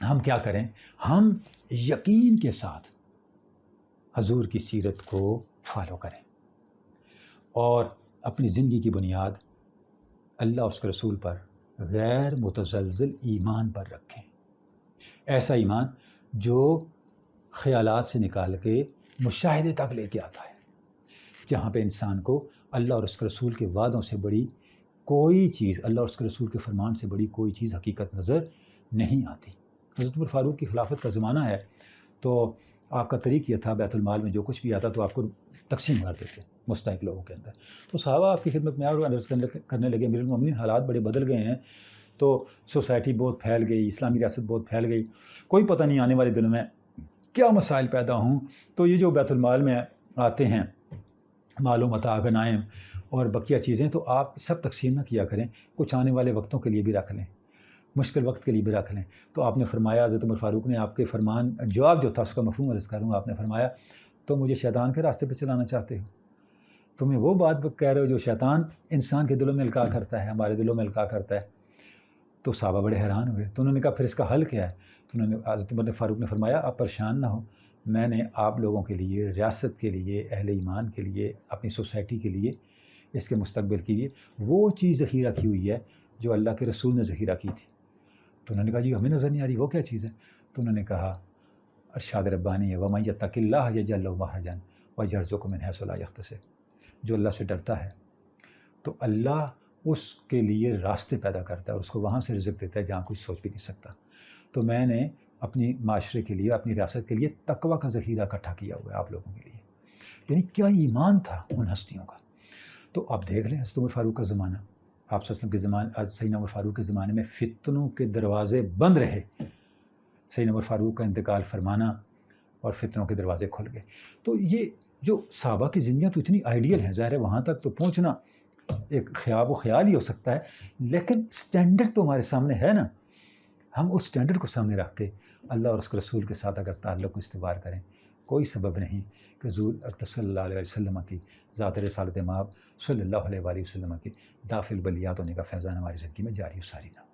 ہم کیا کریں؟ ہم یقین کے ساتھ حضور کی سیرت کو فالو کریں اور اپنی زندگی کی بنیاد اللہ اور اس کے رسول پر غیر متزلزل ایمان پر رکھیں. ایسا ایمان جو خیالات سے نکال کے مشاہدے تک لے کے آتا ہے، جہاں پہ انسان کو اللہ اور اس کے رسول کے وعدوں سے بڑی کوئی چیز، اللہ اور اس کے رسول کے فرمان سے بڑی کوئی چیز حقیقت نظر نہیں آتی. حضرت عمر فاروق کی خلافت کا زمانہ ہے تو آپ کا طریق یہ تھا، بیت المال میں جو کچھ بھی آتا تو آپ کو تقسیم کر دیتے مستحق لوگوں کے اندر. تو صحابہ آپ کی خدمت میں اور عرض کرنے لگے، امیر المومنین حالات بڑے بدل گئے ہیں، تو سوسائٹی بہت پھیل گئی، اسلامی ریاست بہت پھیل گئی، کوئی پتہ نہیں آنے والے دنوں میں کیا مسائل پیدا ہوں. تو یہ جو بیت المال میں آتے ہیں مال و متاع غنائم اور بقیہ چیزیں، تو آپ سب تقسیم نہ کیا کریں، کچھ آنے والے وقتوں کے لیے بھی رکھ لیں، مشکل وقت کے لیے بھی رکھ لیں. تو آپ نے فرمایا، حضرت عمر فاروق نے آپ کے فرمان جواب جو تھا اس کا مفہوم عرض کروں، آپ نے فرمایا تو مجھے شیطان کے راستے پہ چلانا چاہتے ہو؟ تمہیں وہ بات کہہ رہے ہو جو شیطان انسان کے دلوں میں القاء کرتا ہے، ہمارے دلوں میں القاء کرتا ہے. تو صحابہ بڑے حیران ہوئے. تو انہوں نے کہا پھر اس کا حل کیا ہے؟ تو انہوں نے حضرت عمر فاروق نے فرمایا آپ پریشان نہ ہو، میں نے آپ لوگوں کے لیے، ریاست کے لیے، اہل ایمان کے لیے، اپنی سوسائٹی کے لیے، اس کے مستقبل کے لیے وہ چیز ذخیرہ کی ہوئی ہے جو اللہ کے رسول نے ذخیرہ کی تھی. تو انہوں نے کہا جی ہمیں نظر نہیں آ رہی، وہ کیا چیز ہے؟ تو انہوں نے کہا ارشاد ربانی ہے، وَمَن يَتَّقِ اللَّهَ يَجْعَل لَهُ مَخْرَجًا وَيَرْزُقْهُ مِنْ حَيْثُ لَا يَحْتَسِبُ. جو اللہ سے ڈرتا ہے تو اللہ اس کے لیے راستے پیدا کرتا ہے اور اس کو وہاں سے رزق دیتا ہے جہاں کچھ سوچ بھی نہیں سکتا. تو میں نے اپنی معاشرے کے لیے، اپنی ریاست کے لیے تقویٰ کا ذخیرہ اکٹھا کیا ہوا ہے آپ لوگوں کے لیے. یعنی کیا ایمان تھا ان ہستیوں کا. تو آپ دیکھ لیں حضرت عمر فاروق کا زمانہ، آپ صلی اللہ علیہ وسلم کے زمانے، سیدنا عمر فاروق کے زمانے میں فتنوں کے دروازے بند رہے، سیدنا عمر فاروق کا انتقال فرمانا اور فتنوں کے دروازے کھل گئے. تو یہ جو صحابہ کی زندگیاں تو اتنی آئیڈیل ہیں، ظاہر ہے وہاں تک تو پہنچنا ایک خواب و خیال ہی ہو سکتا ہے، لیکن سٹینڈرڈ تو ہمارے سامنے ہے نا. ہم اس سٹینڈرڈ کو سامنے رکھ کے اللہ اور اس کے رسول کے ساتھ اگر تعلق کو استوار کریں، کوئی سبب نہیں کہ حضور اقدس صلی اللہ علیہ وسلم کی ذات رسالت مآب صلی اللہ علیہ وآلہ وسلم کی دافع البلیات ہونے کا فیضان ہماری زندگی میں جاری و ساری نہ ہو.